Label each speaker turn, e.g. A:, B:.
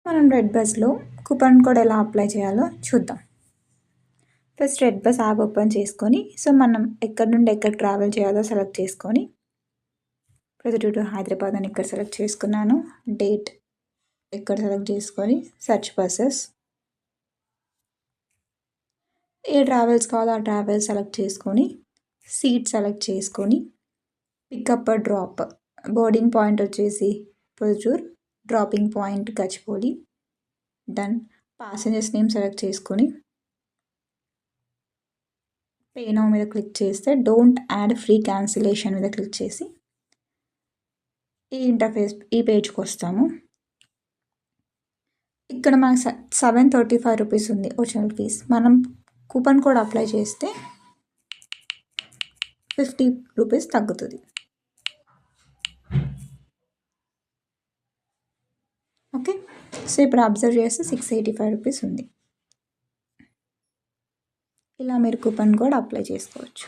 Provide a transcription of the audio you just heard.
A: మనం రెడ్ బస్లో coupon code ఎలా అప్లై చేయాలో చూద్దాం. First red bus app open చేసుకొని మనం ఎక్కడి నుండి ఎక్కడ ట్రావెల్ చేయాలో సెలెక్ట్ చేసుకొని ప్రొద్దుటూరు టు హైదరాబాద్ అని ఇక్కడ సెలెక్ట్ చేసుకున్నాను. డేట్ ఇక్కడ సెలెక్ట్ చేసుకొని సెర్చ్ బస్సెస్ ఏ ట్రావెల్స్ కావాలో ఆ ట్రావెల్స్ సెలెక్ట్ చేసుకొని సీట్ సెలెక్ట్ చేసుకొని పికప్ డ్రాప్ బోర్డింగ్ పాయింట్ వచ్చేసి Proddatur, dropping point Gachibowli. Done. Passengers name select చేసుకొని పే నౌ మీద క్లిక్ చేస్తే డోంట్ యాడ్ ఫ్రీ క్యాన్సిలేషన్ మీద క్లిక్ చేసి ఈ పేజ్కి వస్తాము. ఇక్కడ మనకు 735 రూపీస్ ఉంది ఒరిజినల్ ఫీజ్. మనం కూపన్ కోడ్ అప్లై చేస్తే 50 రూపీస్ తగ్గుతుంది. ఓకే, సో ఇప్పుడు అబ్జర్వ్ చేస్తే 685 రూపీస్ ఉంది. ఇలా మీరు కూపన్ కోడ్ అప్లై చేసుకోవచ్చు.